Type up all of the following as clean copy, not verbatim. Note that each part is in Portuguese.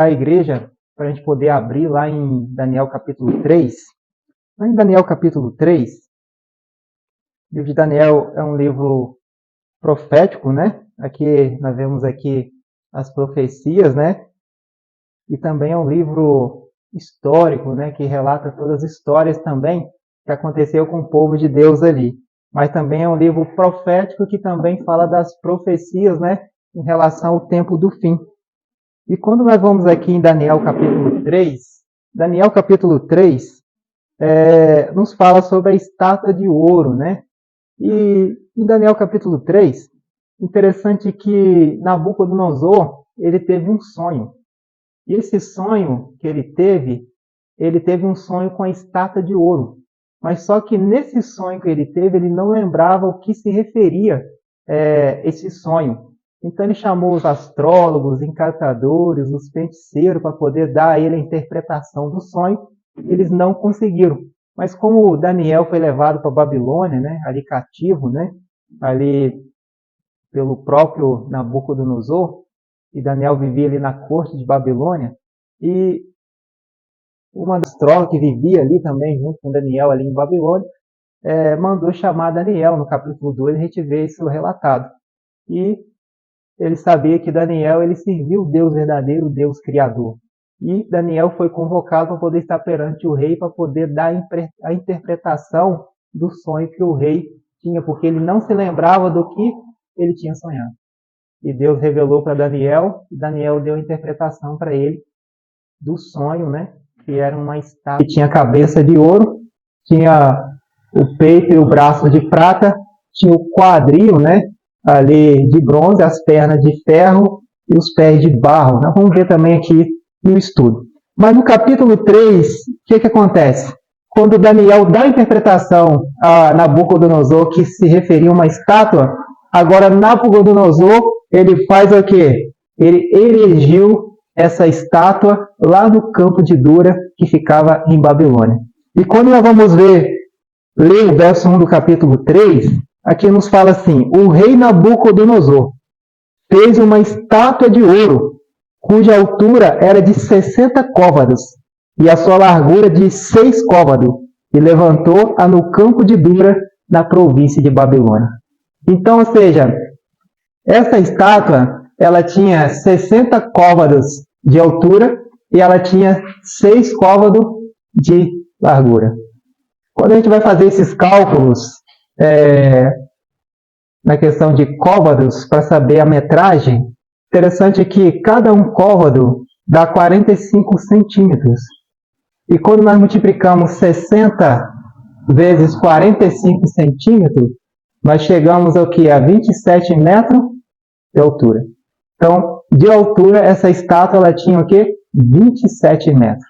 a igreja para a gente poder abrir lá em Daniel capítulo 3. Lá em Daniel capítulo 3, o livro de Daniel é um livro profético, né? Aqui nós vemos aqui as profecias, né? E também é um livro histórico, né? Que relata todas as histórias também que aconteceu com o povo de Deus ali. Mas também é um livro profético que também fala das profecias, né? Em relação ao tempo do fim. E quando nós vamos aqui em Daniel capítulo 3, Daniel capítulo 3 nos fala sobre a estátua de ouro, né? E em Daniel capítulo 3, interessante que Nabucodonosor, ele teve um sonho. E esse sonho que ele teve um sonho com a estátua de ouro. Mas só que nesse sonho que ele teve, ele não lembrava o que se referia esse sonho. Então ele chamou os astrólogos, encantadores, os feiticeiros para poder dar a ele a interpretação do sonho. Eles não conseguiram. Mas como Daniel foi levado para a Babilônia, né, ali cativo, né, ali pelo próprio Nabucodonosor, e Daniel vivia ali na corte de Babilônia, e uma astróloga que vivia ali também, junto com Daniel ali em Babilônia, mandou chamar Daniel, no capítulo 2, a gente vê isso relatado. E ele sabia que Daniel, ele serviu o Deus verdadeiro, o Deus criador. E Daniel foi convocado para poder estar perante o rei, para poder dar a interpretação do sonho que o rei tinha, porque ele não se lembrava do que ele tinha sonhado. E Deus revelou para Daniel, e Daniel deu a interpretação para ele do sonho, né? Que era uma estátua que tinha a cabeça de ouro, tinha o peito e o braço de prata, tinha o quadril, né? Ali de bronze, as pernas de ferro e os pés de barro. Nós vamos ver também aqui no estudo. Mas no capítulo 3, o que acontece? Quando Daniel dá a interpretação a Nabucodonosor que se referia a uma estátua, agora Nabucodonosor, ele faz o quê? Ele erigiu essa estátua lá no campo de Dura, que ficava em Babilônia. E quando nós vamos ler o verso 1 do capítulo 3, aqui nos fala assim: o rei Nabucodonosor fez uma estátua de ouro, cuja altura era de 60 côvados, e a sua largura de 6 côvados, e levantou-a no campo de Dura, na província de Babilônia. Então, ou seja, essa estátua, ela tinha 60 côvados de altura, e ela tinha 6 côvados de largura. Quando a gente vai fazer esses cálculos, na questão de côvados, para saber a metragem, interessante que cada um côvado dá 45 centímetros. E quando nós multiplicamos 60 vezes 45 centímetros, nós chegamos ao que? A 27 metros de altura. Então, de altura, essa estátua ela tinha o quê? 27 metros.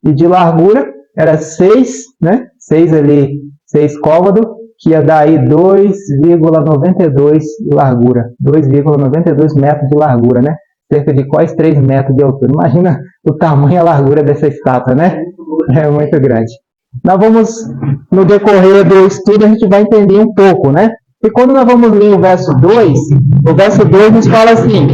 E de largura, era 6, né? 6 côvados, que ia dar aí 2,92 de largura. 2,92 metros de largura, né? Cerca de quase 3 metros de altura. Imagina o tamanho e a largura dessa estátua, né? É muito grande. Nós vamos, no decorrer do estudo, a gente vai entender um pouco, né? E quando nós vamos ler o verso 2 nos fala assim: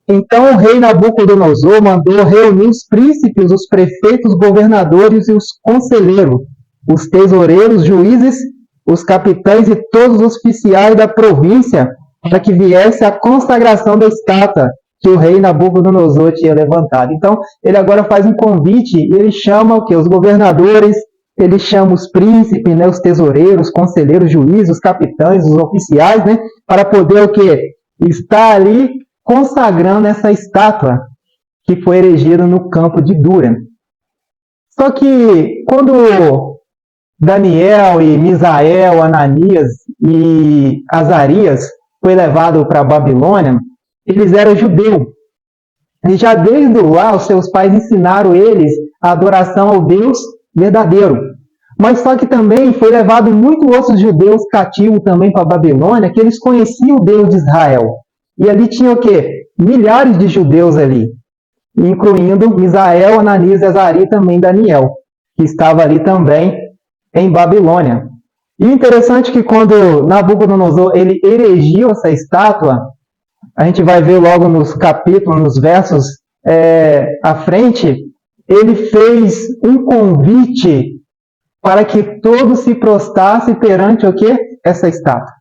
então o rei Nabucodonosor mandou reunir os príncipes, os prefeitos, os governadores e os conselheiros, os tesoureiros, juízes, os capitães e todos os oficiais da província, para que viesse a consagração da estátua que o rei Nabucodonosor tinha levantado. Então, ele agora faz um convite e ele chama o quê? Os governadores, ele chama os príncipes, né, os tesoureiros, os conselheiros, juízes, os capitães, os oficiais, né, para poder o quê? Estar ali consagrando essa estátua que foi erigida no campo de Dura. Só que quando Daniel e Misael, Ananias e Azarias foi levado para a Babilônia, eles eram judeus. E já desde lá, os seus pais ensinaram eles a adoração ao Deus verdadeiro. Mas só que também foi levado muitos outros judeus cativos também para a Babilônia, que eles conheciam o Deus de Israel. E ali tinha o quê? Milhares de judeus ali, incluindo Misael, Ananias, Azarias e também Daniel, que estava ali também em Babilônia. E interessante que quando Nabucodonosor ele erigiu essa estátua, a gente vai ver logo nos capítulos, nos versos à frente, ele fez um convite para que todos se prostrassem perante o quê? Essa estátua.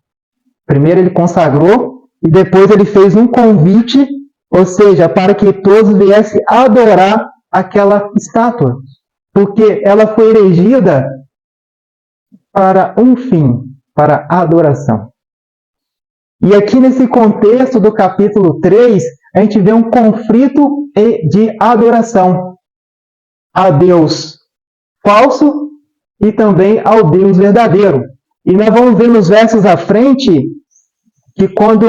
Primeiro ele consagrou e depois ele fez um convite, ou seja, para que todos viessem adorar aquela estátua, porque ela foi erigida para um fim, para a adoração. E aqui nesse contexto do capítulo 3, a gente vê um conflito de adoração a Deus falso e também ao Deus verdadeiro. E nós vamos ver nos versos à frente que quando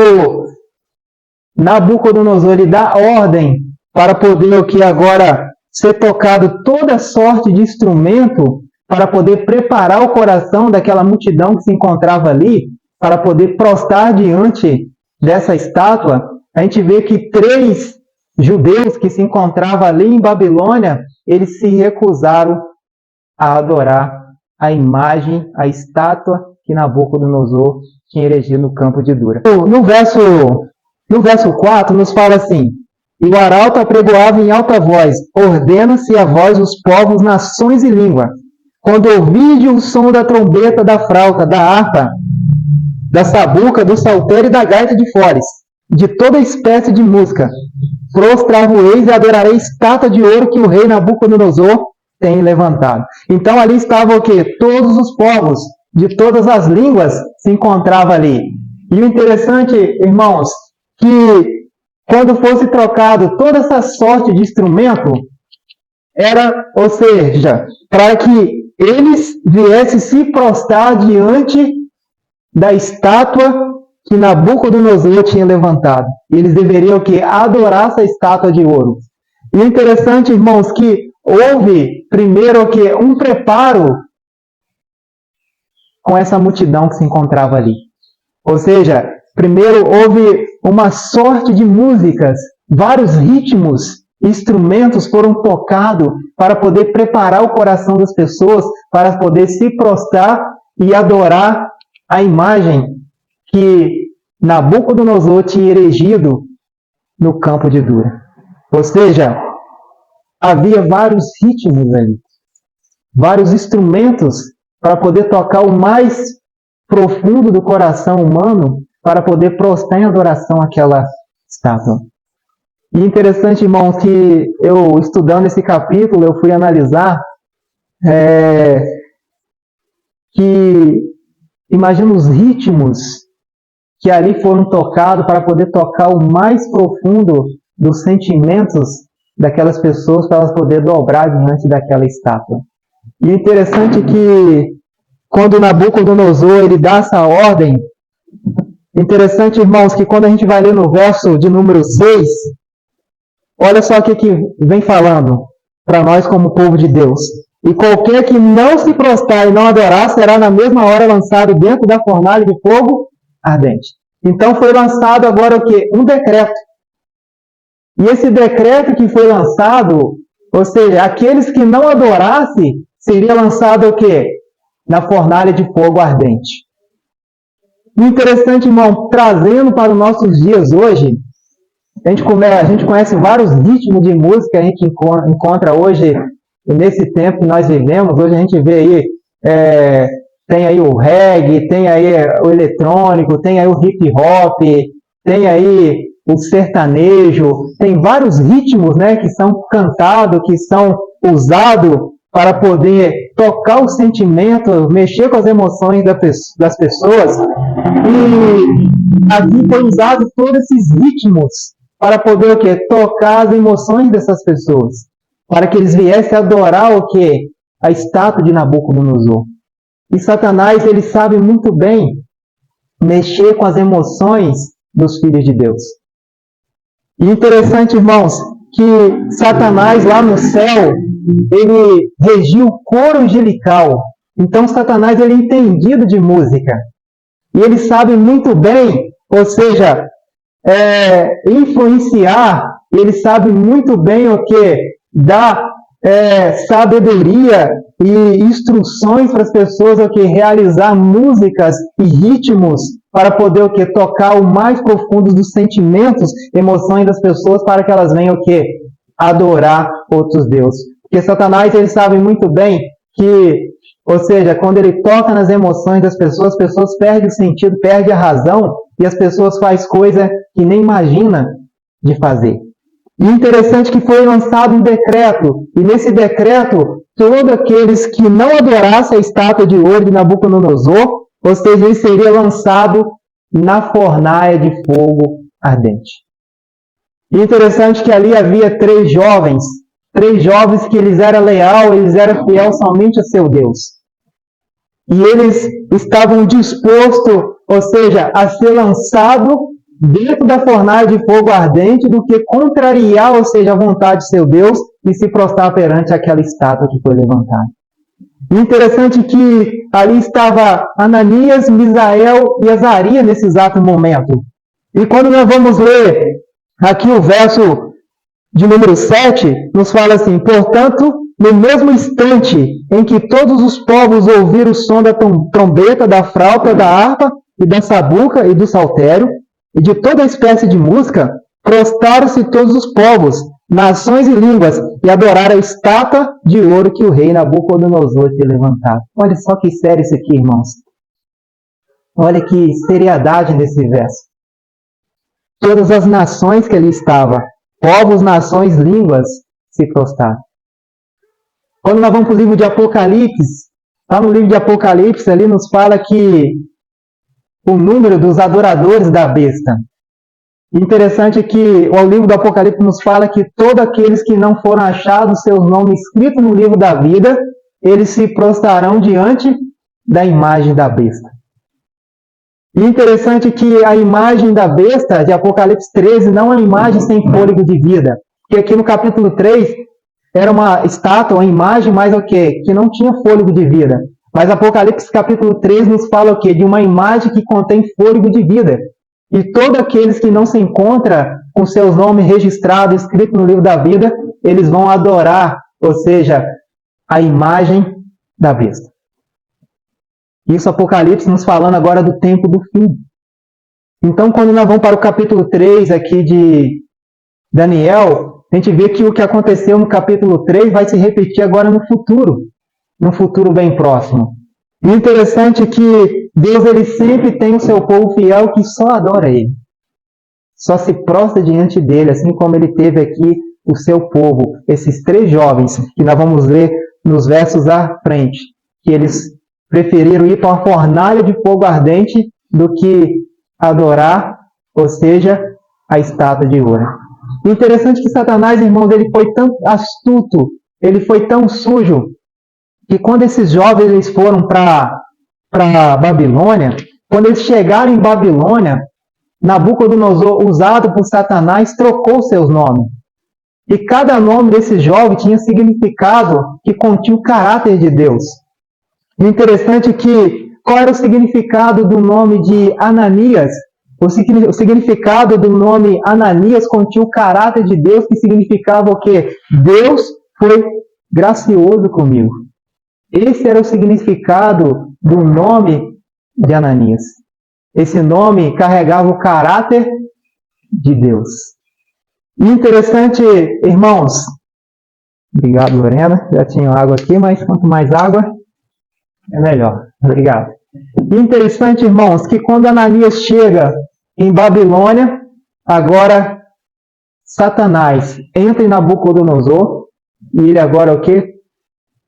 Nabucodonosor lhe dá ordem para poder o que agora ser tocado toda sorte de instrumento para poder preparar o coração daquela multidão que se encontrava ali, para poder prostrar diante dessa estátua, a gente vê que 3 judeus que se encontravam ali em Babilônia, eles se recusaram a adorar a imagem, a estátua que Nabucodonosor tinha erigido no campo de Dura. No verso 4 nos fala assim: e o arauto apregoava em alta voz: ordena-se a vós os povos, nações e língua, quando ouvirdes o som da trombeta, da flauta, da harpa, da sabuca, do saltério e da gaita de foles, de toda espécie de música, prostrar-vos-eis e adorarei a estátua de ouro que o rei Nabucodonosor tem levantado. Então ali estava o quê? Todos os povos, de todas as línguas, se encontravam ali. E o interessante, irmãos, que quando fosse trocado toda essa sorte de instrumento, era, ou seja, para que eles viessem se prostrar diante da estátua que Nabucodonosor tinha levantado. E eles deveriam o quê? Adorar essa estátua de ouro. E o interessante, irmãos, que houve primeiro o quê? Um preparo com essa multidão que se encontrava ali. Ou seja, primeiro houve uma sorte de músicas, vários ritmos, instrumentos foram tocados para poder preparar o coração das pessoas para poder se prostrar e adorar a imagem que Nabucodonosor tinha erigido no campo de Dura. Ou seja, havia vários ritmos ali, vários instrumentos para poder tocar o mais profundo do coração humano, para poder prostrar em adoração àquela estátua. E interessante, irmãos, que eu, estudando esse capítulo, eu fui analisar que, imagina os ritmos que ali foram tocados para poder tocar o mais profundo dos sentimentos daquelas pessoas, para elas poderem dobrar diante daquela estátua. E interessante que, quando Nabucodonosor ele dá essa ordem, interessante, irmãos, que quando a gente vai ler no verso de número 6, olha só o que vem falando para nós como povo de Deus. E qualquer que não se prostrar e não adorar, será na mesma hora lançado dentro da fornalha de fogo ardente. Então foi lançado agora o quê? Um decreto. E esse decreto que foi lançado, ou seja, aqueles que não adorassem, seria lançado o quê? Na fornalha de fogo ardente. E interessante, irmão, trazendo para os nossos dias hoje, a gente conhece vários ritmos de música que a gente encontra hoje, nesse tempo que nós vivemos. Hoje a gente vê aí, tem aí o reggae, tem aí o eletrônico, tem aí o hip hop, tem aí o sertanejo, tem vários ritmos, né, que são cantados, que são usados para poder tocar o sentimento, mexer com as emoções das pessoas. E aqui foi usado todos esses ritmos para poder o quê? Tocar as emoções dessas pessoas, para que eles viessem adorar o quê? A estátua de Nabucodonosor. E Satanás, ele sabe muito bem mexer com as emoções dos filhos de Deus. E interessante, irmãos, que Satanás lá no céu, ele regia o coro angelical. Então Satanás, ele é entendido de música. E ele sabe muito bem, ou seja, influenciar, ele sabe muito bem o que? Dar sabedoria e instruções para as pessoas o que? Realizar músicas e ritmos para poder o quê? Tocar o mais profundo dos sentimentos, emoções das pessoas, para que elas venham o quê? Adorar outros deuses. Porque Satanás, ele sabe muito bem que, ou seja, quando ele toca nas emoções das pessoas, as pessoas perdem o sentido, perdem a razão, e as pessoas fazem coisa que nem imagina de fazer. E interessante que foi lançado um decreto, e nesse decreto, todos aqueles que não adorassem a estátua de ouro de Nabucodonosor, ou seja, ele seria lançado na fornalha de fogo ardente. E interessante que ali havia três jovens que eles eram leais, eles eram fiéis somente a seu Deus. E eles estavam dispostos, ou seja, a ser lançado dentro da fornalha de fogo ardente do que contrariar, ou seja, a vontade de seu Deus e se prostrar perante aquela estátua que foi levantada. E interessante que ali estava Ananias, Misael e Azarias nesse exato momento. E quando nós vamos ler aqui o verso de número 7, nos fala assim: portanto, no mesmo instante em que todos os povos ouviram o som da trombeta, da flauta, da harpa e da sabuca e do saltério, e de toda espécie de música, prostraram-se todos os povos, nações e línguas, e adoraram a estátua de ouro que o rei Nabucodonosor tinha levantado. Olha só que sério isso aqui, irmãos. Olha que seriedade nesse verso. Todas as nações que ali estavam, povos, nações, línguas, se prostraram. Quando nós vamos para o livro de Apocalipse, lá no livro de Apocalipse, ali nos fala que o número dos adoradores da besta. Interessante que o livro do Apocalipse nos fala que todos aqueles que não foram achados seus nomes escritos no livro da vida, eles se prostrarão diante da imagem da besta. E interessante que a imagem da besta de Apocalipse 13 não é uma imagem sem fôlego de vida. Porque aqui no capítulo 3 era uma estátua, uma imagem, mas o quê? Que não tinha fôlego de vida. Mas Apocalipse capítulo 3 nos fala o quê? De uma imagem que contém fôlego de vida. E todos aqueles que não se encontram com seus nomes registrados, escritos no livro da vida, eles vão adorar, ou seja, a imagem da besta. Isso Apocalipse nos falando agora do tempo do fim. Então, quando nós vamos para o capítulo 3 aqui de Daniel, a gente vê que o que aconteceu no capítulo 3 vai se repetir agora no futuro bem próximo. E interessante é que Deus ele sempre tem o seu povo fiel que só adora Ele. Só se prostra diante dele, assim como ele teve aqui o seu povo. Esses três jovens, que nós vamos ler nos versos à frente, que eles preferiram ir para uma fornalha de fogo ardente do que adorar, ou seja, a estátua de ouro. E interessante que Satanás, irmãos, ele foi tão astuto, ele foi tão sujo, que quando esses jovens eles foram para Babilônia, quando eles chegaram em Babilônia, Nabucodonosor, usado por Satanás, trocou seus nomes. E cada nome desse jovem tinha significado que continha o caráter de Deus. E interessante que, qual era o significado do nome de Ananias? O significado do nome Ananias continha o caráter de Deus, que significava o quê? Deus foi gracioso comigo. Esse era o significado do nome de Ananias. Esse nome carregava o caráter de Deus. E interessante, irmãos, obrigado, Lorena, já tinha água aqui, mas quanto mais água, é melhor. Obrigado. E interessante, irmãos, que quando Ananias chega em Babilônia, agora Satanás entra em Nabucodonosor, e ele agora o quê?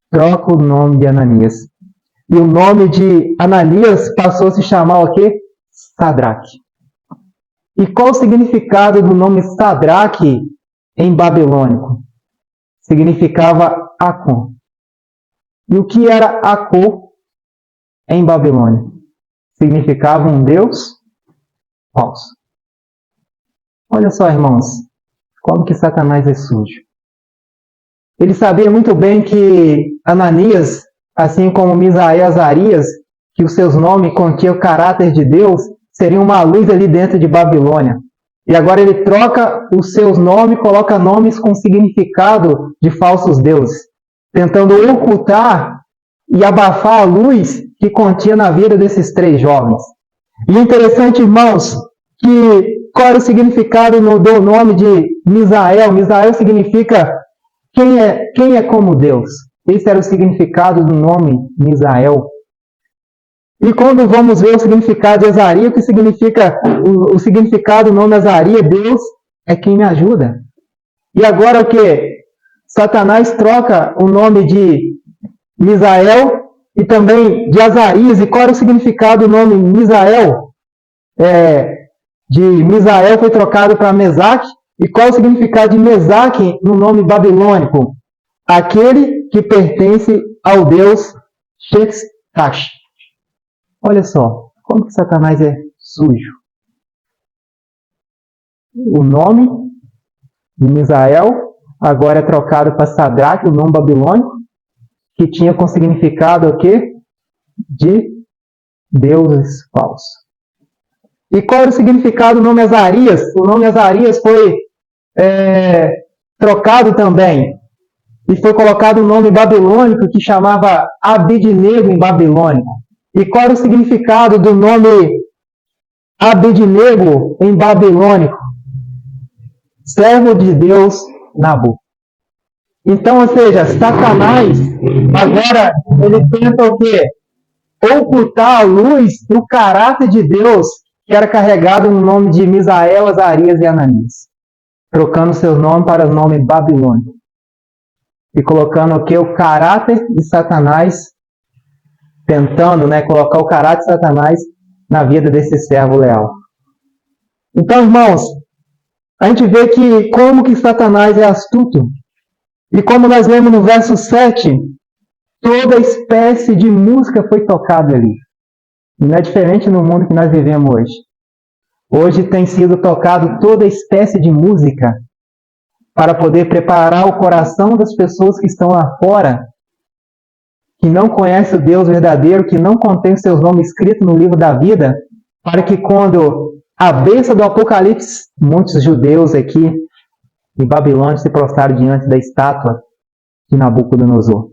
Troca o nome de Ananias. E o nome de Ananias passou a se chamar o quê? Sadraque. E qual o significado do nome Sadraque em babilônico? Significava Acon. E o que era Acon em Babilônia? Significava um Deus falso. Olha só, irmãos, como que Satanás é sujo. Ele sabia muito bem que Ananias, assim como Misael e Azarias, que os seus nomes continham o caráter de Deus, seriam uma luz ali dentro de Babilônia. E agora ele troca os seus nomes, coloca nomes com significado de falsos deuses, tentando ocultar e abafar a luz que continha na vida desses três jovens. E interessante, irmãos, que qual era o significado do nome de Misael? Misael significa quem é como Deus. Esse era o significado do nome Misael. E quando vamos ver o significado de Azaria, o que significa o significado do nome Azaria? Deus é quem me ajuda. E agora o que? Satanás troca o nome de Misael e também de Azarias. E qual era o significado do nome Misael? De Misael foi trocado para Mesaque. E qual é o significado de Mesaque no nome babilônico? Aquele que pertence ao Deus Shextash. Olha só, como que Satanás é sujo. O nome de Misael agora é trocado para Sadraque, o nome babilônico, que tinha com significado o quê? De deuses falsos. E qual era o significado do nome Azarias? O nome Azarias foi trocado também. E foi colocado um nome babilônico que chamava Abednego em babilônico. E qual era o significado do nome Abednego em babilônico? Servo de Deus Nabu. Então, ou seja, Satanás, agora, ele tenta o quê? Ocultar a luz do caráter de Deus que era carregado no nome de Misael, Azarias e Ananias. Trocando seus nomes para o nome babilônico. E colocando o quê? O caráter de Satanás, tentando colocar o caráter de Satanás na vida desse servo leal. Então, irmãos, a gente vê que como que Satanás é astuto. E como nós lemos no verso 7, toda espécie de música foi tocada ali. E não é diferente no mundo que nós vivemos hoje. Hoje tem sido tocado toda espécie de música para poder preparar o coração das pessoas que estão lá fora, que não conhecem o Deus verdadeiro, que não contém seus nomes escritos no livro da vida, para que quando a bênção do Apocalipse, muitos judeus aqui em Babilônia se prostraram diante da estátua de Nabucodonosor.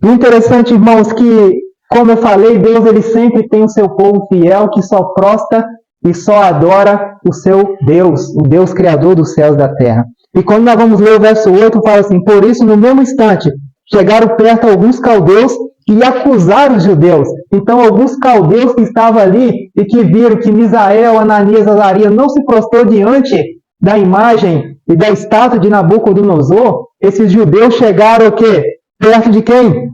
O interessante, irmãos, que, como eu falei, Deus ele sempre tem o seu povo fiel que só prostra e só adora o seu Deus, o Deus criador dos céus e da terra. E quando nós vamos ler o verso 8, fala assim: por isso, no mesmo instante, chegaram perto alguns caldeus e acusaram os judeus. Então, alguns caldeus que estavam ali e que viram que Misael, Ananias, Azarias não se prostrou diante da imagem e da estátua de Nabucodonosor, esses judeus chegaram o quê? Perto de quem?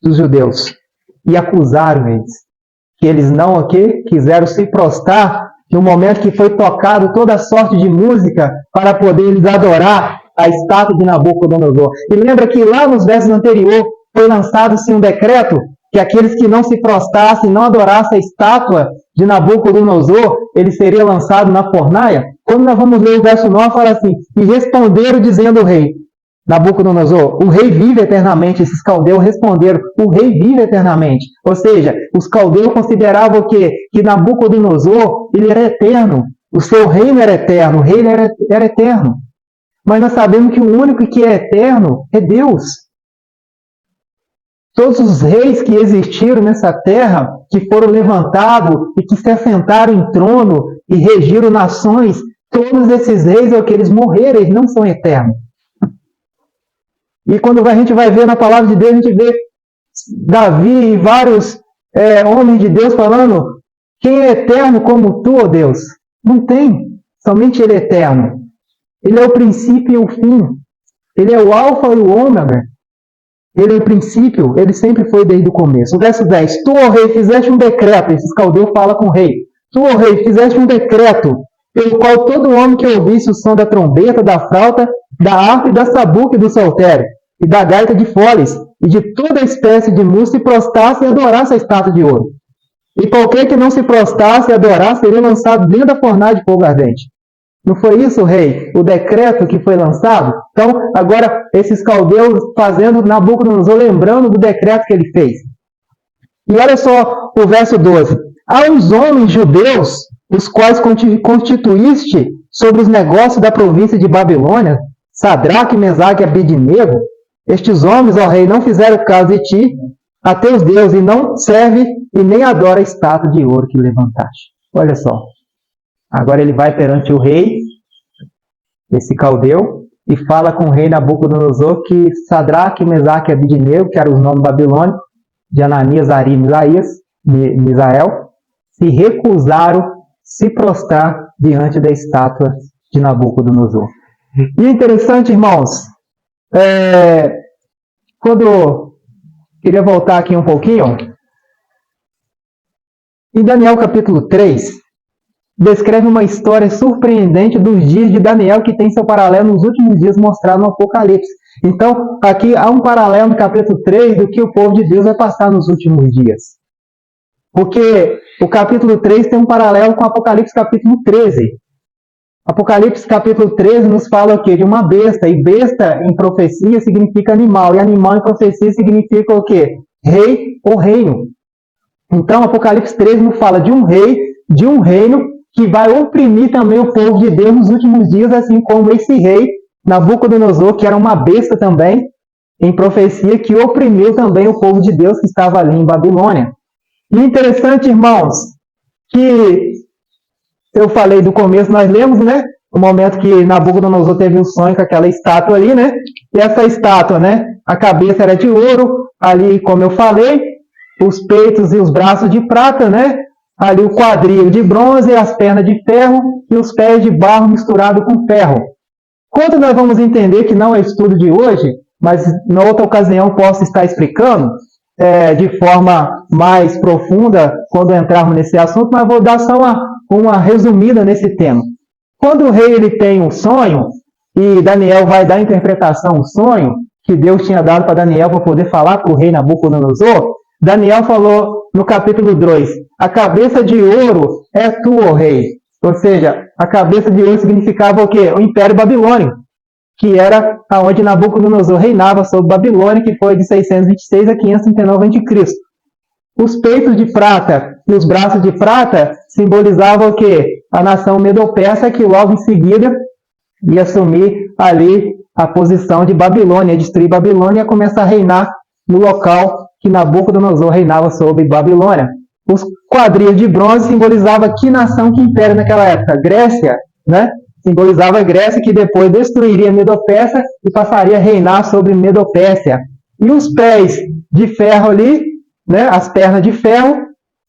Dos judeus. E acusaram eles. Que eles não o quê? Quiseram se prostrar no momento que foi tocado toda sorte de música para poder eles adorar a estátua de Nabucodonosor. E lembra que lá nos versos anteriores foi lançado-se um decreto que aqueles que não se prostrassem, não adorassem a estátua de Nabucodonosor, ele seria lançado na fornalha. Quando nós vamos ler o verso 9, fala assim: e responderam dizendo o rei Nabucodonosor, o rei vive eternamente. Esses caldeus responderam: o rei vive eternamente. Ou seja, os caldeus consideravam o quê? Que Nabucodonosor, ele era eterno. O seu reino era eterno, o rei era eterno. Mas nós sabemos que o único que é eterno é Deus. Todos os reis que existiram nessa terra, que foram levantados e que se assentaram em trono e regiram nações, todos esses reis, eles morreram, eles não são eternos. E quando a gente vai ver na palavra de Deus, a gente vê Davi e vários homens de Deus falando: quem é eterno como tu, ó Deus? Não tem, somente ele é eterno. Ele é o princípio e o fim. Ele é o alfa e o ômega. Ele é o princípio, ele sempre foi desde o começo. O verso 10. Tu, ó rei, fizeste um decreto. Esses caldeus falam com o rei. Tu, ó rei, fizeste um decreto, pelo qual todo homem que ouvisse o som da trombeta, da flauta, da harpa e da sabuca e do saltério, e da gaita de foles, e de toda espécie de música, se prostrasse e adorasse a estátua de ouro. E qualquer que não se prostrasse e adorasse, seria lançado dentro da fornalha de fogo ardente. Não foi isso, rei? O decreto que foi lançado? Então, agora, esses caldeus fazendo Nabucodonosor, lembrando do decreto que ele fez. E olha só o verso 12. Aos homens judeus, os quais constituíste sobre os negócios da província de Babilônia, Sadraque, Mesaque e Abednego, estes homens, ó rei, não fizeram caso de ti, a teus deuses, e não serve e nem adora a estátua de ouro que levantaste. Olha só. Agora ele vai perante o rei, esse caldeu, e fala com o rei Nabucodonosor que Sadraque, Mesaque e Abidnego, que eram os nomes babilônicos, de Ananias, Ari e Misael, se recusaram se prostrar diante da estátua de Nabucodonosor. E interessante, irmãos, quando queria voltar aqui um pouquinho, em Daniel capítulo 3, descreve uma história surpreendente dos dias de Daniel, que tem seu paralelo nos últimos dias mostrado no Apocalipse. Então, aqui há um paralelo no capítulo 3 do que o povo de Deus vai passar nos últimos dias. Porque o capítulo 3 tem um paralelo com o Apocalipse capítulo 13. Apocalipse capítulo 13 nos fala o quê? De uma besta. E besta em profecia significa animal. E animal em profecia significa o quê? Rei ou reino. Então, Apocalipse 13 nos fala de um rei, de um reino, que vai oprimir também o povo de Deus nos últimos dias, assim como esse rei, Nabucodonosor, que era uma besta também, em profecia, que oprimiu também o povo de Deus que estava ali em Babilônia. E interessante, irmãos, que eu falei do começo, nós lemos, né? O momento que Nabucodonosor teve um sonho com aquela estátua ali, né? E essa estátua, né? A cabeça era de ouro, ali, como eu falei, os peitos e os braços de prata, né? Ali o quadril de bronze, as pernas de ferro e os pés de barro misturado com ferro. Quando nós vamos entender que não é estudo de hoje, mas na outra ocasião posso estar explicando de forma mais profunda quando entrarmos nesse assunto, mas vou dar só uma resumida nesse tema. Quando o rei ele tem um sonho, e Daniel vai dar a interpretação do sonho que Deus tinha dado para Daniel para poder falar para o rei Nabucodonosor, Daniel falou no capítulo 2, a cabeça de ouro é tu, ó rei. Ou seja, a cabeça de ouro significava o quê? O Império Babilônico, que era onde Nabucodonosor reinava sobre Babilônia, que foi de 626 a 539 a.C. Os peitos de prata e os braços de prata simbolizavam o quê? A nação medo-persa, que logo em seguida ia assumir ali a posição de Babilônia, destruir Babilônia e começar a reinar no local que Nabucodonosor reinava sobre Babilônia. Os quadris de bronze simbolizavam que nação, que império naquela época? Grécia, né? Simbolizava a Grécia, que depois destruiria Medo-Pérsia e passaria a reinar sobre Medo-Pérsia. E os pés de ferro ali, né? As pernas de ferro,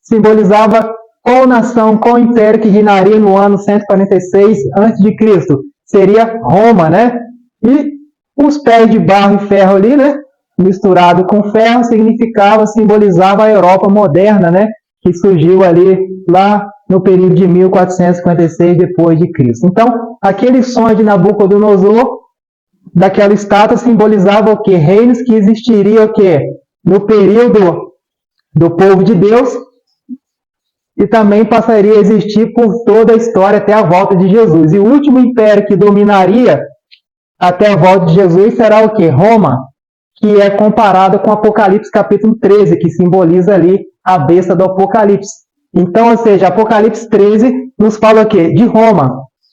simbolizava qual nação, qual império que reinaria no ano 146 a.C. Seria Roma, né? E os pés de barro e ferro ali, né? Misturado com ferro, simbolizava a Europa moderna, né? Que surgiu ali lá no período de 1456 depois de Cristo. Então, aquele sonho de Nabucodonosor, daquela estátua, simbolizava o quê? Reinos que existiriam o quê? No período do povo de Deus, e também passaria a existir por toda a história até a volta de Jesus. E o último império que dominaria até a volta de Jesus será o quê? Roma, que é comparado com Apocalipse capítulo 13, que simboliza ali a besta do Apocalipse. Então, ou seja, Apocalipse 13 nos fala o quê? De Roma.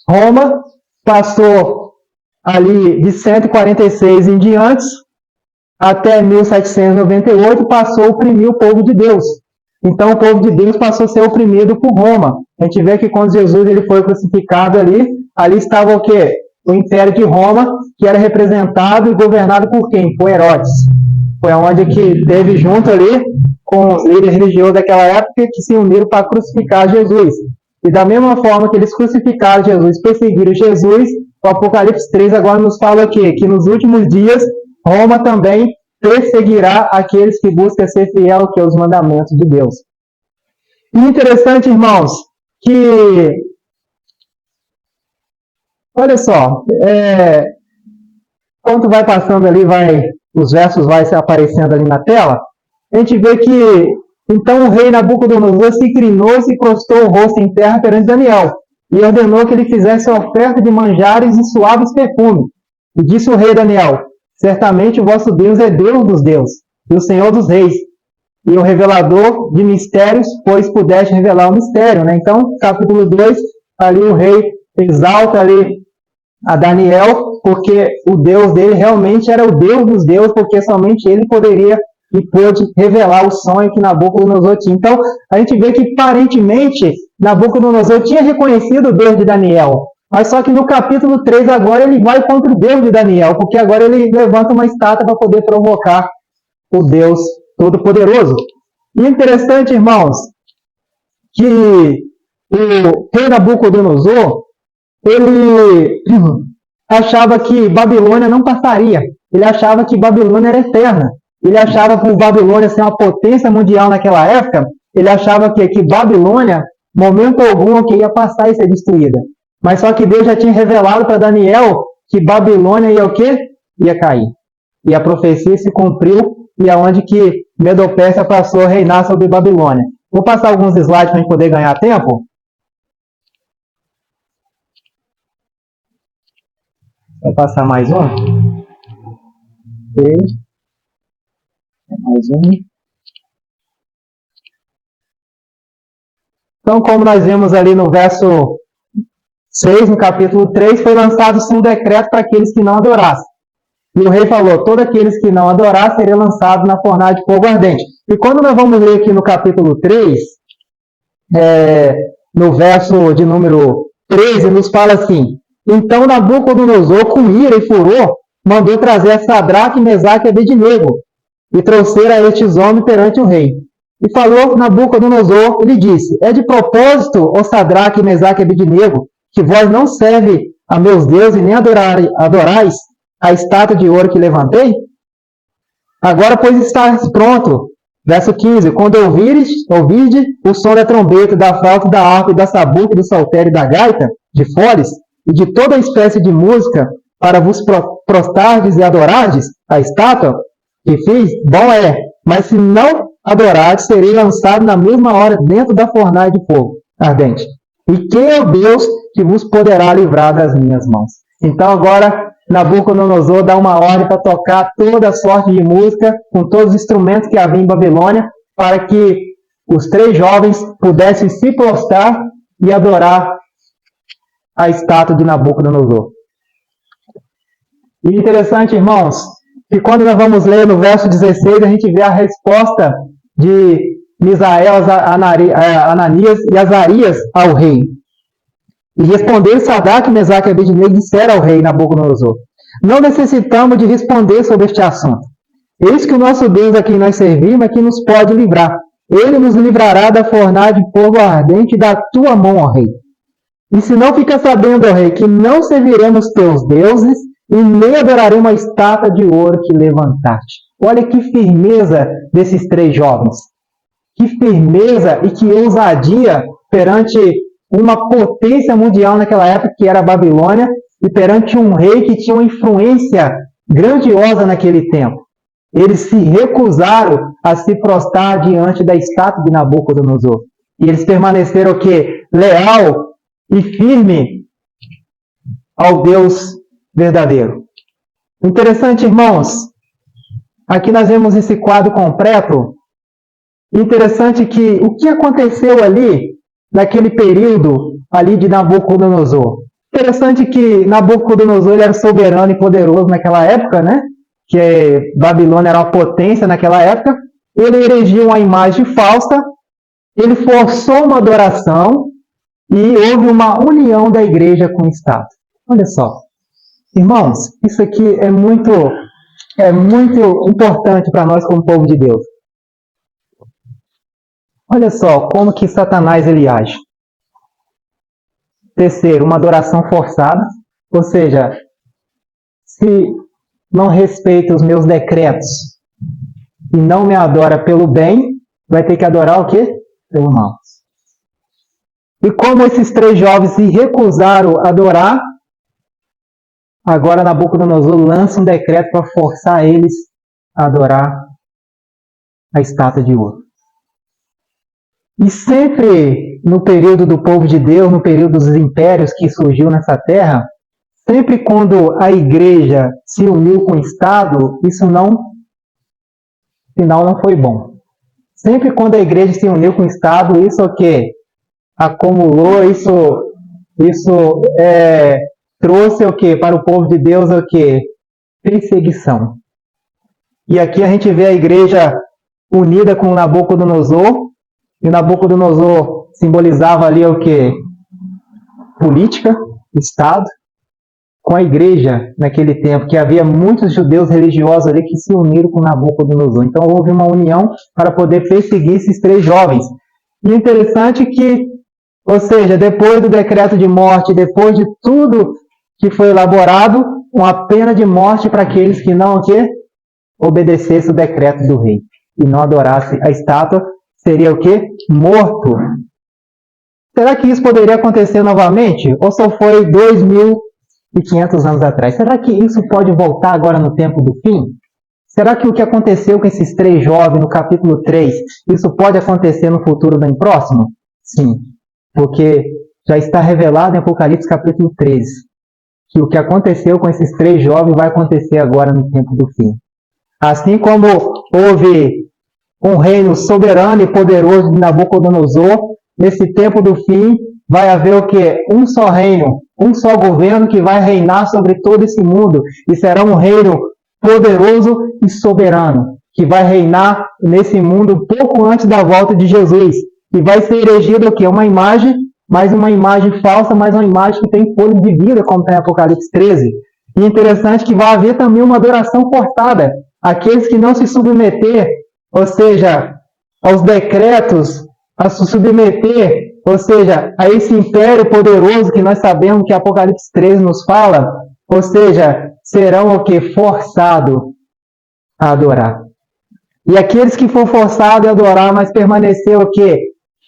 Roma passou ali de 146 em diante, até 1798, passou a oprimir o povo de Deus. Então, o povo de Deus passou a ser oprimido por Roma. A gente vê que quando Jesus ele foi crucificado ali estava o quê? O Império de Roma, que era representado e governado por quem? Por Herodes. Foi onde que teve junto ali com os líderes religiosos daquela época que se uniram para crucificar Jesus. E da mesma forma que eles crucificaram Jesus, perseguiram Jesus, o Apocalipse 3 agora nos fala o quê? Que nos últimos dias, Roma também perseguirá aqueles que buscam ser fiel aos mandamentos de Deus. E interessante, irmãos, que olha só, quando vai passando ali, os versos vai se aparecendo ali na tela, a gente vê que, então, o rei Nabucodonosor se inclinou e se prostou o rosto em terra perante Daniel, e ordenou que ele fizesse oferta de manjares e suaves perfumes. E disse o rei Daniel, certamente o vosso Deus é Deus dos deuses, e o Senhor dos reis, e o revelador de mistérios, pois pudeste revelar o mistério. Né? Então, capítulo 2, ali o rei exalta ali a Daniel, porque o Deus dele realmente era o Deus dos deuses, porque somente ele poderia e pôde revelar o sonho que Nabucodonosor tinha. Então, a gente vê que, aparentemente, Nabucodonosor tinha reconhecido o Deus de Daniel, mas só que no capítulo 3 agora ele vai contra o Deus de Daniel, porque agora ele levanta uma estátua para poder provocar o Deus Todo-Poderoso. E interessante, irmãos, que o rei Nabucodonosor, ele achava que Babilônia não passaria. Ele achava que Babilônia era eterna. Ele achava que Babilônia ser uma potência mundial naquela época, ele achava que Babilônia, momento algum, que ia passar e ser destruída. Mas só que Deus já tinha revelado para Daniel que Babilônia ia o quê? Ia cair. E a profecia se cumpriu, e aonde que Medo-Pérsia passou a reinar sobre Babilônia. Vou passar alguns slides para a gente poder ganhar tempo. Vou passar mais um. Ok. Mais um. Então, como nós vimos ali no verso 6, no capítulo 3, foi lançado-se um decreto para aqueles que não adorassem. E o rei falou, todos aqueles que não adorassem seriam lançados na fornalha de fogo ardente. E quando nós vamos ler aqui no capítulo 3, no verso de número 13, nos fala assim, então Nabucodonosor, com ira e furor, mandou trazer Sadraque, Mesaque e Abednego, e trouxeram a estes homens perante o rei. E falou Nabucodonosor, e lhe disse, é de propósito, ó Sadraque, Mesaque e Abednego, que vós não serve a meus deuses, nem adorais a estátua de ouro que levantei? Agora, pois, estás pronto. Verso 15. Quando ouvide o som da trombeta, da flauta, da harpa, da sabuca, do saltério e da gaita, de foles, e de toda espécie de música, para vos prostardes e adorardes a estátua que fiz, bom é. Mas se não adorardes, serei lançado na mesma hora dentro da fornalha de fogo ardente. E quem é o Deus que vos poderá livrar das minhas mãos? Então agora Nabucodonosor dá uma ordem para tocar toda a sorte de música, com todos os instrumentos que havia em Babilônia, para que os 3 jovens pudessem se prostrar e adorar a estátua de Nabucodonosor. E interessante, irmãos, que quando nós vamos ler no verso 16, a gente vê a resposta de Misael, Ananias e Azarias ao rei. E responderam Sadraque, Mesaque e Abednego e disseram ao rei Nabucodonosor, não necessitamos de responder sobre este assunto. Eis que o nosso Deus a quem nós servimos é que nos pode livrar. Ele nos livrará da fornalha de fogo ardente da tua mão, ó rei. E se não fica sabendo, ó rei, que não serviremos teus deuses e nem adoraremos a estátua de ouro que levantaste. Olha que firmeza desses 3 jovens. Que firmeza e que ousadia perante uma potência mundial naquela época, que era a Babilônia, e perante um rei que tinha uma influência grandiosa naquele tempo. Eles se recusaram a se prostrar diante da estátua de Nabucodonosor. E eles permaneceram o quê? Leal e firme ao Deus verdadeiro. Interessante, irmãos. Aqui nós vemos esse quadro completo. Interessante que o que aconteceu ali, naquele período ali de Nabucodonosor. Interessante que Nabucodonosor ele era soberano e poderoso naquela época, né? Que Babilônia era uma potência naquela época. Ele erigiu uma imagem falsa, ele forçou uma adoração e houve uma união da igreja com o Estado. Olha só. Irmãos, isso aqui é muito importante para nós como povo de Deus. Olha só como que Satanás ele age. Terceiro, uma adoração forçada, ou seja, se não respeita os meus decretos e não me adora pelo bem, vai ter que adorar o quê? Pelo mal. E como esses 3 jovens se recusaram a adorar, agora Nabucodonosor lança um decreto para forçar eles a adorar a estátua de ouro. E sempre no período do povo de Deus, no período dos impérios que surgiu nessa terra, sempre quando a igreja se uniu com o Estado, isso não foi bom. Sempre quando a igreja se uniu com o Estado, isso o quê? Acumulou, isso trouxe o quê? Para o povo de Deus o quê? Perseguição. E aqui a gente vê a igreja unida com Nabucodonosor, e Nabucodonosor simbolizava ali o quê? Política, Estado, com a igreja naquele tempo, que havia muitos judeus religiosos ali que se uniram com Nabucodonosor. Então houve uma união para poder perseguir esses 3 jovens. E interessante que, ou seja, depois do decreto de morte, depois de tudo que foi elaborado, uma pena de morte para aqueles que não obedecessem o decreto do rei e não adorassem a estátua, seria o quê? Morto. Será que isso poderia acontecer novamente? Ou só foi 2.500 anos atrás? Será que isso pode voltar agora no tempo do fim? Será que o que aconteceu com esses 3 jovens no capítulo 3, isso pode acontecer no futuro bem próximo? Sim, porque já está revelado em Apocalipse capítulo 13, que o que aconteceu com esses 3 jovens vai acontecer agora no tempo do fim. Assim como houve um reino soberano e poderoso de Nabucodonosor, nesse tempo do fim vai haver o quê? Um só reino, um só governo que vai reinar sobre todo esse mundo, e será um reino poderoso e soberano, que vai reinar nesse mundo pouco antes da volta de Jesus, e vai ser erigido o quê? Uma imagem, mas uma imagem falsa, mas uma imagem que tem fôlego de vida, como está em Apocalipse 13. E interessante que vai haver também uma adoração forçada. Aqueles que não se submeter, ou seja, aos decretos, a se submeter, ou seja, a esse império poderoso que nós sabemos que Apocalipse 13 nos fala, ou seja, serão o que? Forçados a adorar. E aqueles que for forçados a adorar, mas permanecer o que?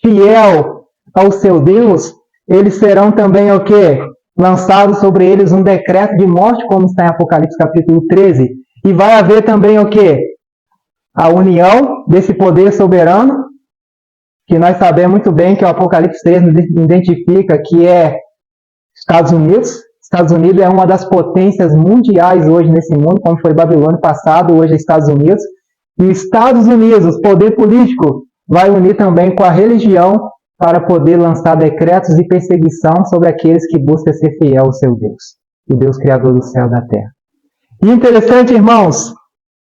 Fiel ao seu Deus, eles serão também o que? Lançado sobre eles um decreto de morte, como está em Apocalipse capítulo 13. E vai haver também o que? A união desse poder soberano, que nós sabemos muito bem que o Apocalipse 13 identifica que é Estados Unidos. Estados Unidos é uma das potências mundiais hoje nesse mundo, como foi Babilônia passado, hoje é Estados Unidos. E Estados Unidos, poder político, vai unir também com a religião para poder lançar decretos de perseguição sobre aqueles que buscam ser fiel ao seu Deus, o Deus Criador do céu e da terra. E interessante, irmãos,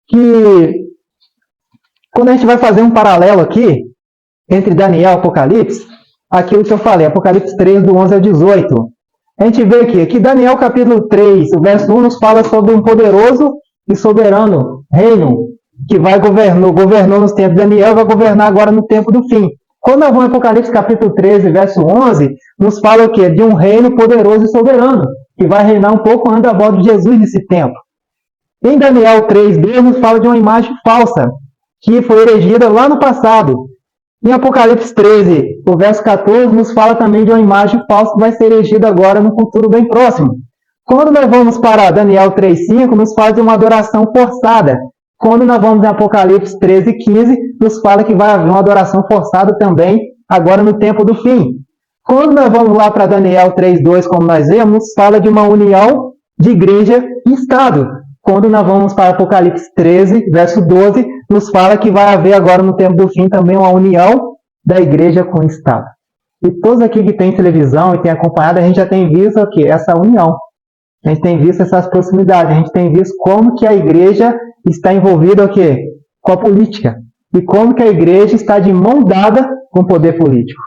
que quando a gente vai fazer um paralelo aqui, entre Daniel e Apocalipse, aquilo que eu falei, Apocalipse 3, do 11 ao 18, a gente vê aqui Daniel capítulo 3, o verso 1 nos fala sobre um poderoso e soberano reino que governou nos tempos de Daniel, vai governar agora no tempo do fim. Quando nós vamos em Apocalipse capítulo 13, verso 11, nos fala o quê? De um reino poderoso e soberano, que vai reinar um pouco antes da volta de Jesus nesse tempo. Em Daniel 3, Deus nos fala de uma imagem falsa, que foi erigida lá no passado. Em Apocalipse 13, o verso 14, nos fala também de uma imagem falsa que vai ser erigida agora no futuro bem próximo. Quando nós vamos para Daniel 3,5, nos fala de uma adoração forçada. Quando nós vamos em Apocalipse 13,15, nos fala que vai haver uma adoração forçada também, agora no tempo do fim. Quando nós vamos lá para Daniel 3,2, como nós vemos, nos fala de uma união de igreja e Estado. Quando nós vamos para Apocalipse 13, verso 12, nos fala que vai haver agora no tempo do fim também uma união da igreja com o Estado. E todos aqui que têm televisão e têm acompanhado, a gente já tem visto o quê? Essa união. A gente tem visto essas proximidades, a gente tem visto como que a igreja está envolvida o quê? Com a política. E como que a igreja está de mão dada com o poder político.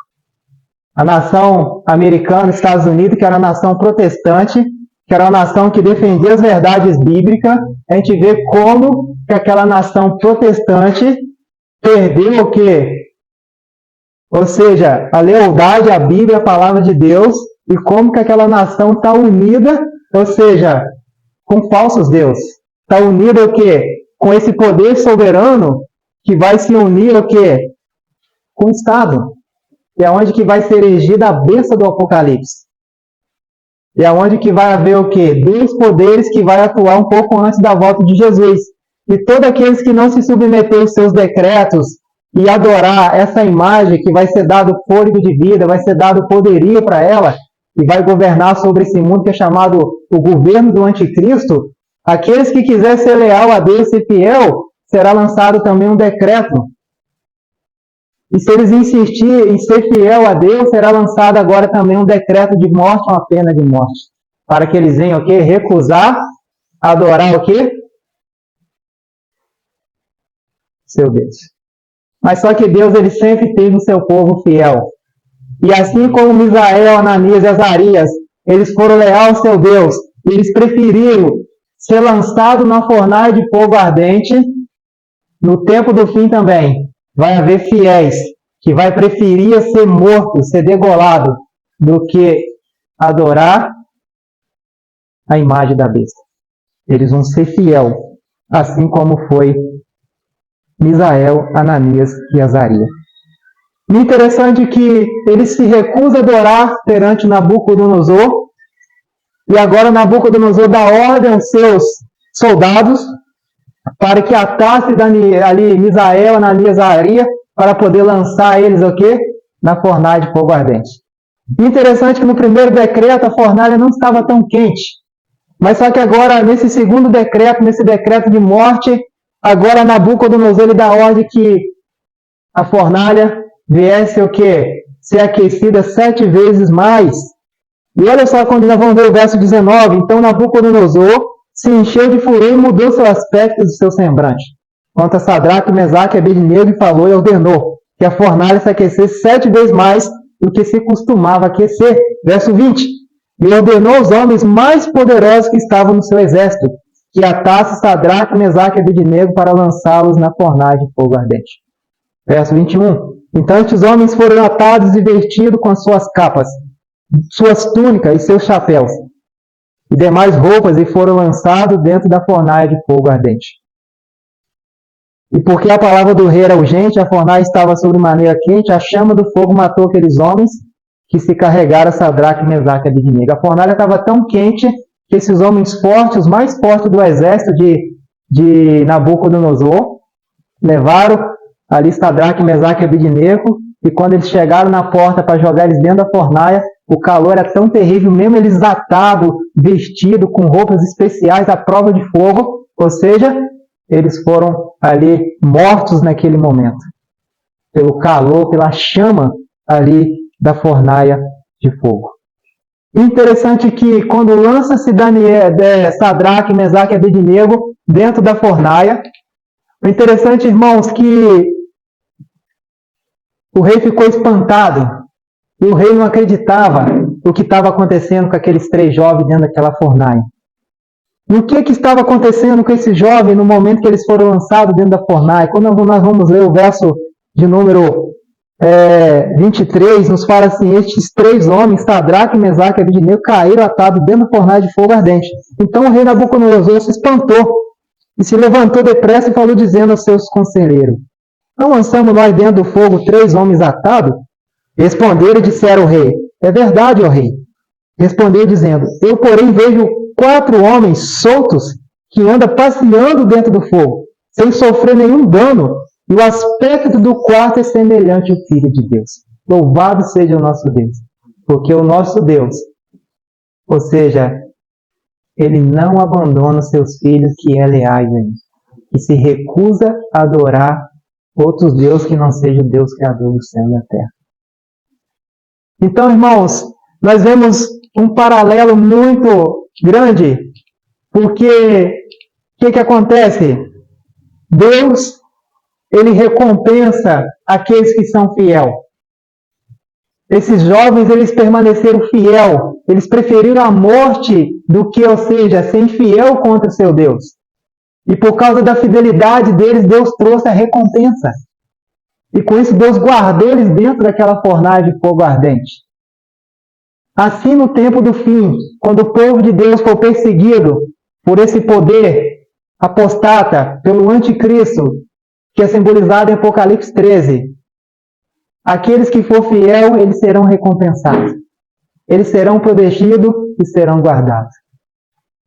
A nação americana, Estados Unidos, que era uma nação protestante, que era uma nação que defendia as verdades bíblicas, a gente vê como que aquela nação protestante perdeu o quê? Ou seja, a lealdade à Bíblia, a palavra de Deus, e como que aquela nação está unida, ou seja, com falsos deuses. Está unida o quê? Com esse poder soberano que vai se unir o quê? Com o Estado. E é onde que vai ser erigida a bênção do Apocalipse. E é onde que vai haver o quê? 2 poderes que vai atuar um pouco antes da volta de Jesus. E todos aqueles que não se submeterem aos seus decretos e adorar essa imagem que vai ser dado fôlego de vida, vai ser dado poderio para ela, e vai governar sobre esse mundo que é chamado o governo do anticristo, aqueles que quiserem ser leal a Deus e fiel, será lançado também um decreto. E se eles insistirem em ser fiel a Deus, será lançado agora também um decreto de morte, uma pena de morte. Para que eles venham o quê? Recusar, adorar o quê? seu Deus. Mas só que Deus ele sempre teve o seu povo fiel. E assim como Misael, Ananias e Azarias, eles foram leais ao seu Deus, e eles preferiram ser lançados na fornalha de fogo ardente, no tempo do fim também vai haver fiéis que vai preferir ser morto, ser degolado, do que adorar a imagem da besta. Eles vão ser fiel, assim como foi Misael, Ananias e Azarias. E interessante que ele se recusa a adorar perante Nabucodonosor, e agora Nabucodonosor dá ordem aos seus soldados para que atasse ali Misael, Ananias e Azarias, para poder lançar eles o quê? Na fornalha de fogo ardente. Interessante que no primeiro decreto a fornalha não estava tão quente, mas só que agora nesse segundo decreto, nesse decreto de morte, agora Nabucodonosor ele dá ordem que a fornalha viesse o quê? Ser aquecida 7 vezes mais. E olha só quando nós vamos ver o verso 19, então Nabucodonosor se encheu de fúria e mudou seu aspecto e seu semblante. Quanto a Sadraque, Mesaque e Abednego, falou e ordenou que a fornalha se aquecesse 7 vezes mais do que se costumava aquecer. Verso 20. E ordenou os homens mais poderosos que estavam no seu exército, que atasse Sadraque, Mesaque e Abednego para lançá-los na fornalha de fogo ardente. Verso 21. Então estes homens foram atados e vestidos com as suas capas, suas túnicas e seus chapéus, e demais roupas, e foram lançados dentro da fornalha de fogo ardente. E porque a palavra do rei era urgente, a fornalha estava sobremaneira quente, a chama do fogo matou aqueles homens que se carregaram Sadraque, Mesaque e Abednego. A fornalha estava tão quente que esses homens fortes, os mais fortes do exército de Nabucodonosor, levaram ali Sadraque, Mesaque e Abednego, e quando eles chegaram na porta para jogar eles dentro da fornalha, o calor era tão terrível, mesmo eles atados, vestidos, com roupas especiais à prova de fogo, ou seja, eles foram ali mortos naquele momento, pelo calor, pela chama ali da fornalha de fogo. Interessante que quando lança-se Sadraque, Mesaque e Abednego dentro da fornalha, o interessante, irmãos, que o rei ficou espantado, e o rei não acreditava o que estava acontecendo com aqueles 3 jovens dentro daquela fornalha. E o que estava acontecendo com esses jovens no momento que eles foram lançados dentro da fornalha? Quando nós vamos ler o verso de número 23, nos fala assim: estes 3 homens, Sadraque, Mesaque e Abednego, caíram atados dentro da fornalha de fogo ardente. Então o rei Nabucodonosor se espantou e se levantou depressa e falou dizendo aos seus conselheiros: não lançamos nós dentro do fogo 3 homens atados? Responderam e disseram ao rei: é verdade, ó rei. Respondeu dizendo: eu porém vejo 4 homens soltos que andam passeando dentro do fogo, sem sofrer nenhum dano, e o aspecto do quarto é semelhante ao Filho de Deus. Louvado seja o nosso Deus, porque o nosso Deus, ou seja, ele não abandona os seus filhos que é leais a ele, e se recusa a adorar outros deuses que não seja o Deus criador do céu e da terra. Então, irmãos, nós vemos um paralelo muito grande, porque o que acontece? Deus, ele recompensa aqueles que são fiéis. Esses jovens, eles permaneceram fiel, eles preferiram a morte do que, ou seja, ser infiel contra o seu Deus. E por causa da fidelidade deles, Deus trouxe a recompensa. E com isso, Deus guardou eles dentro daquela fornalha de fogo ardente. Assim, no tempo do fim, quando o povo de Deus for perseguido por esse poder apostata, pelo anticristo, que é simbolizado em Apocalipse 13, aqueles que for fiel, eles serão recompensados. Eles serão protegidos e serão guardados.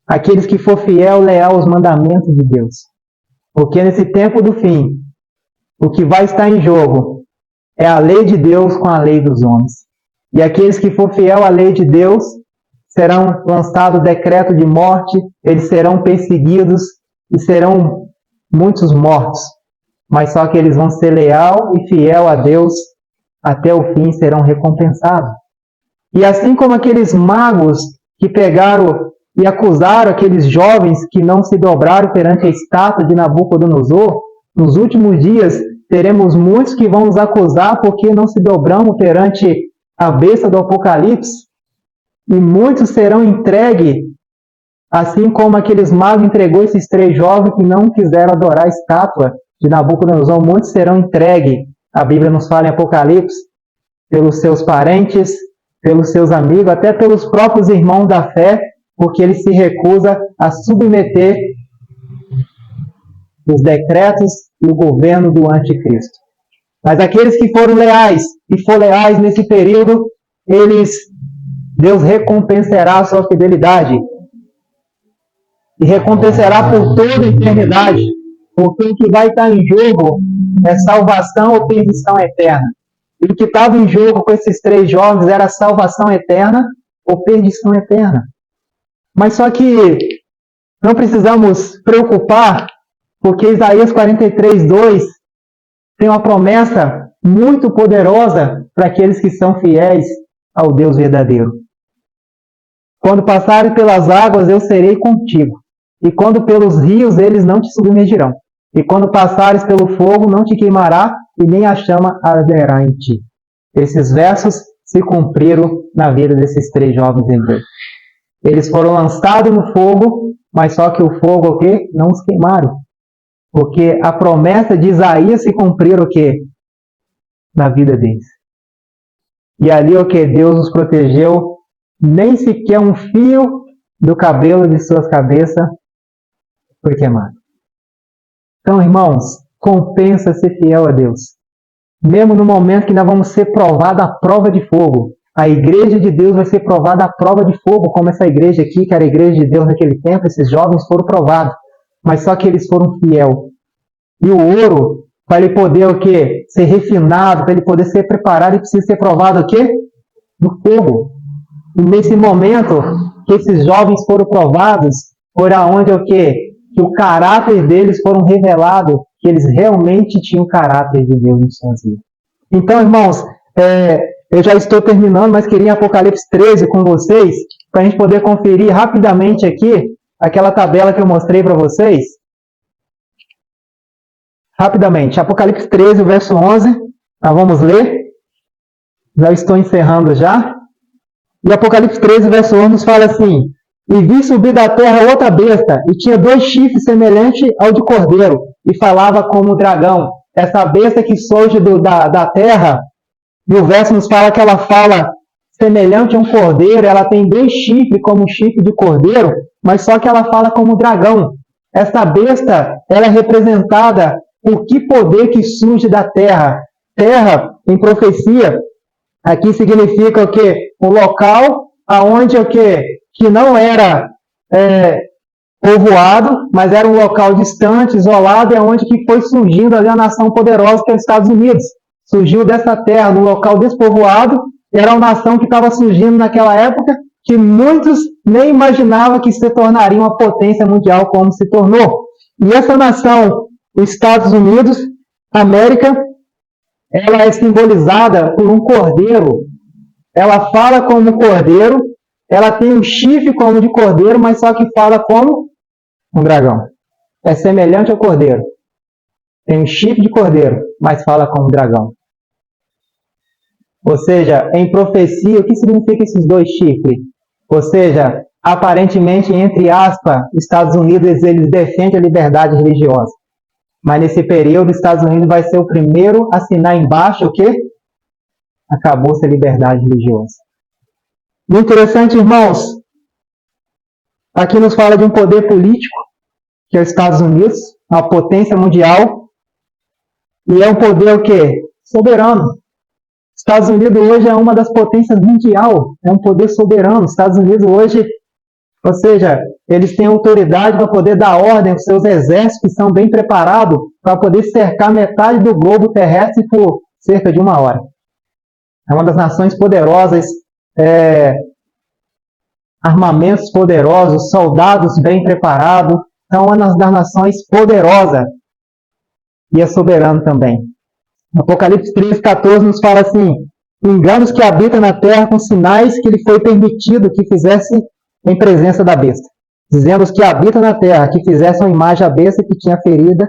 Aqueles que for fiel, leal aos mandamentos de Deus. Porque nesse tempo do fim, o que vai estar em jogo é a lei de Deus com a lei dos homens. E aqueles que for fiel à lei de Deus serão lançados decreto de morte, eles serão perseguidos e serão muitos mortos. Mas só que eles vão ser leal e fiel a Deus até o fim, serão recompensados. E assim como aqueles magos que pegaram e acusaram aqueles jovens que não se dobraram perante a estátua de Nabucodonosor, Nos últimos dias, teremos muitos que vão nos acusar porque não se dobramos perante a besta do Apocalipse, e muitos serão entregues, assim como aqueles magos entregou esses 3 jovens que não quiseram adorar a estátua de Nabucodonosor. Muitos serão entregues, a Bíblia nos fala em Apocalipse, pelos seus parentes, pelos seus amigos, até pelos próprios irmãos da fé, porque ele se recusa a submeter os decretos e o governo do anticristo. Mas aqueles que foram leais, e foram leais nesse período, Deus recompensará a sua fidelidade. E recompensará por toda a eternidade. Porque o que vai estar em jogo é salvação ou perdição eterna. E o que estava em jogo com esses 3 jovens era salvação eterna ou perdição eterna. Mas só que não precisamos preocupar, porque Isaías 43:2 tem uma promessa muito poderosa para aqueles que são fiéis ao Deus verdadeiro. Quando passares pelas águas, eu serei contigo. E quando pelos rios, eles não te submergirão. E quando passares pelo fogo, não te queimará, e nem a chama arderá em ti. Esses versos se cumpriram na vida desses 3 jovens hebreus. Eles foram lançados no fogo, mas só que o fogo o quê? Não os queimaram. Porque a promessa de Isaías se cumpriu o quê? Na vida deles. E ali o que? Deus os protegeu, nem sequer um fio do cabelo de suas cabeças foi queimado. Então, irmãos, compensa ser fiel a Deus. Mesmo no momento que nós vamos ser provados à prova de fogo. A igreja de Deus vai ser provada à prova de fogo, como essa igreja aqui, que era a igreja de Deus naquele tempo, esses jovens foram provados. Mas só que eles foram fiel. E o ouro, para ele poder o quê? Ser refinado, para ele poder ser preparado, ele precisa ser provado o quê? No fogo. E nesse momento que esses jovens foram provados, foi aonde o quê? Que o caráter deles foram revelados, que eles realmente tinham o caráter de Deus em suas vidas. Então, irmãos, eu já estou terminando, mas queria Apocalipse 13 com vocês, para a gente poder conferir rapidamente aqui aquela tabela que eu mostrei para vocês. Rapidamente, Apocalipse 13, verso 11, nós vamos ler. Já estou encerrando já. E Apocalipse 13, verso 11 nos fala assim: E vi subir da terra outra besta, e tinha 2 chifres semelhantes ao de cordeiro, e falava como dragão. Essa besta que surge da terra, e o verso nos fala que ela fala semelhante a um cordeiro, ela tem 2 chifres como chifre de cordeiro, mas só que ela fala como dragão. Essa besta, ela é representada por que poder que surge da terra? Terra, em profecia, aqui significa o quê? Um local aonde o quê? Que não era povoado, mas era um local distante, isolado, e onde que foi surgindo ali a nação poderosa que é os Estados Unidos. Surgiu dessa terra, num local despovoado, era uma nação que estava surgindo naquela época, que muitos nem imaginavam que se tornaria uma potência mundial como se tornou. E essa nação, os Estados Unidos, América, ela é simbolizada por um cordeiro. Ela fala como cordeiro, ela tem um chifre como de cordeiro, mas só que fala como um dragão. É semelhante ao cordeiro. Tem um chifre de cordeiro, mas fala como um dragão. Ou seja, em profecia, o que significa esses 2 chifres? Ou seja, aparentemente, entre aspas, Estados Unidos, eles defendem a liberdade religiosa. Mas nesse período, os Estados Unidos vai ser o primeiro a assinar embaixo o quê? Acabou-se a liberdade religiosa. E interessante, irmãos, aqui nos fala de um poder político, que é os Estados Unidos, uma potência mundial, e é um poder o quê? Soberano. Estados Unidos hoje é uma das potências mundial, é um poder soberano. Estados Unidos hoje, ou seja, eles têm autoridade para poder dar ordem aos seus exércitos que são bem preparados para poder cercar metade do globo terrestre por cerca de 1 hora. É uma das nações poderosas, armamentos poderosos, soldados bem preparados, é uma das nações poderosas e é soberano também. Apocalipse 13:14 nos fala assim: enganos que habitam na terra com sinais que lhe foi permitido que fizesse em presença da besta. Dizendo os que habitam na terra que fizessem uma imagem à besta que tinha ferida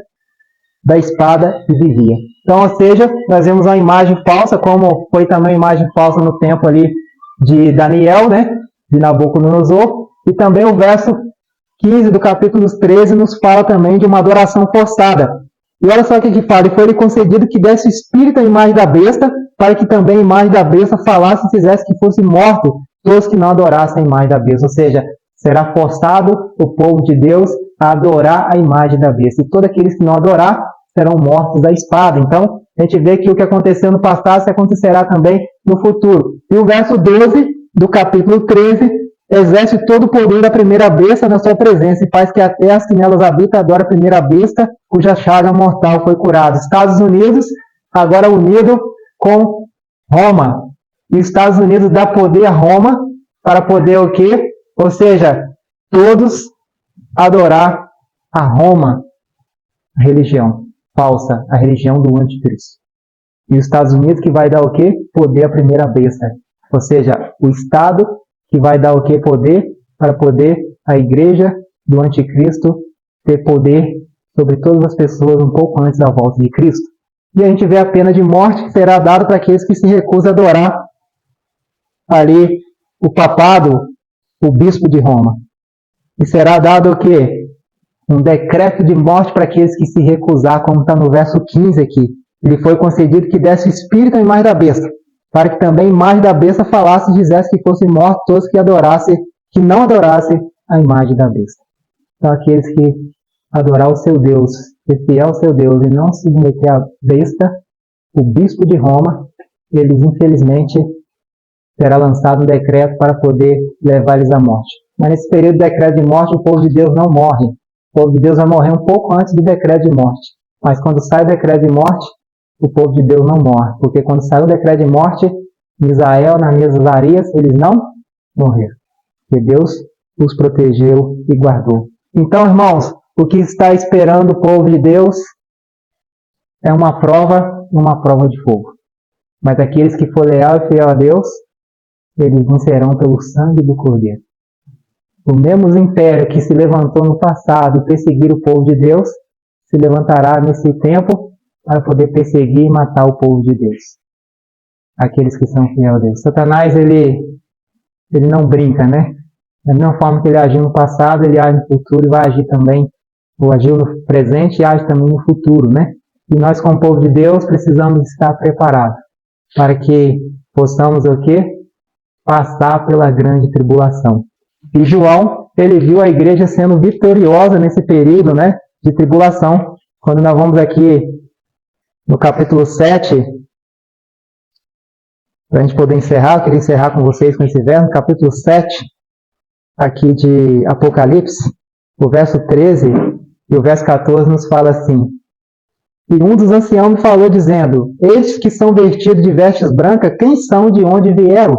da espada e vivia. Então, ou seja, nós vemos uma imagem falsa, como foi também uma imagem falsa no tempo ali de Daniel, né? De Nabucodonosor, e também o verso 15 do capítulo 13 nos fala também de uma adoração forçada. E olha só o que fala: e foi-lhe concedido que desse o espírito à imagem da besta, para que também a imagem da besta falasse e fizesse que fosse morto todos que não adorassem a imagem da besta. Ou seja, será forçado o povo de Deus a adorar a imagem da besta. E todos aqueles que não adorar serão mortos à espada. Então, a gente vê que o que aconteceu no passado se acontecerá também no futuro. E o verso 12 do capítulo 13 exerce todo o poder da primeira besta na sua presença e faz que até as que nelas habitam adorem a primeira besta, cuja chaga mortal foi curada. Estados Unidos, agora unido com Roma. E os Estados Unidos dá poder a Roma para poder o quê? Ou seja, todos adorar a Roma, a religião falsa, a religião do anticristo. E os Estados Unidos que vai dar o quê? Poder à primeira besta. Ou seja, o Estado que vai dar o quê? Poder para poder a igreja do anticristo ter poder sobre todas as pessoas um pouco antes da volta de Cristo. E a gente vê a pena de morte que será dada para aqueles que se recusam a adorar ali o papado, o bispo de Roma. E será dado o quê? Um decreto de morte para aqueles que se recusar, como está no verso 15 aqui. Ele foi concedido que desse o espírito à imagem da besta, para que também a imagem da besta falasse e dissesse que fossem mortos todos que não adorassem a imagem da besta. Então aqueles que adorar o seu Deus, ser fiel ao seu Deus e não se submeter à besta, o bispo de Roma, eles infelizmente será lançado um decreto para poder levar eles à morte. Mas nesse período de decreto de morte, o povo de Deus não morre. O povo de Deus vai morrer um pouco antes do decreto de morte. Mas quando sai o decreto de morte, o povo de Deus não morre. Porque quando saiu o decreto de morte, em Israel, nas mesmas Arias, eles não morreram. Porque Deus os protegeu e guardou. Então, irmãos, o que está esperando o povo de Deus é uma prova de fogo. Mas aqueles que for leal e fiel a Deus, eles vencerão pelo sangue do Cordeiro. O mesmo império que se levantou no passado e perseguir o povo de Deus, se levantará nesse tempo para poder perseguir e matar o povo de Deus. Aqueles que são fiéis a Deus. Satanás, ele não brinca, né? Da mesma forma que ele agiu no passado, ele age no futuro e vai agir também, ou agiu no presente e age também no futuro, né? E nós, como povo de Deus, precisamos estar preparados para que possamos o quê? Passar pela grande tribulação. E João, ele viu a igreja sendo vitoriosa nesse período, né, de tribulação. Quando nós vamos aqui no capítulo 7, para a gente poder encerrar, eu queria encerrar com vocês com esse verso, no capítulo 7, aqui de Apocalipse, o verso 13 e o verso 14 nos fala assim: e um dos anciãos me falou dizendo: estes que são vestidos de vestes brancas, quem são, de onde vieram?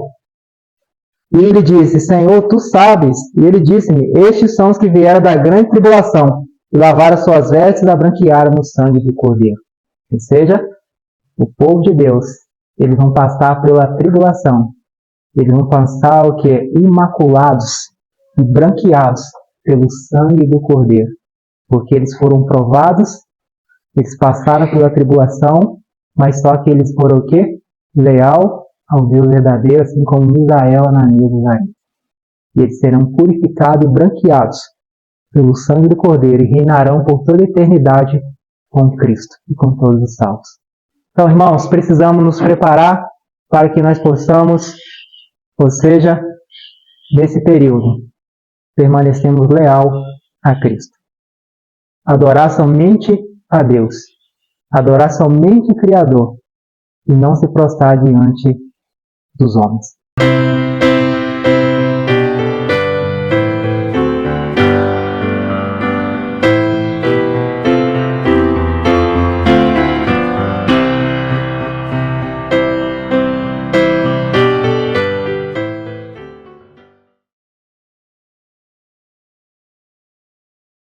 E ele disse: Senhor, tu sabes. E ele disse-me: estes são os que vieram da grande tribulação, e lavaram suas vestes e a branquearam no sangue do Cordeiro. Ou seja, o povo de Deus, eles vão passar pela tribulação. Eles vão passar o quê? Imaculados e branqueados pelo sangue do Cordeiro. Porque eles foram provados, eles passaram pela tribulação, mas só que eles foram o quê? Leal ao Deus verdadeiro, assim como Israel, Ananias e Israel. E eles serão purificados e branqueados pelo sangue do Cordeiro e reinarão por toda a eternidade com Cristo e com todos os salvos. Então, irmãos, precisamos nos preparar para que nós possamos, ou seja, nesse período, permanecermos leal a Cristo. Adorar somente a Deus. Adorar somente o Criador. E não se prostrar diante dos homens.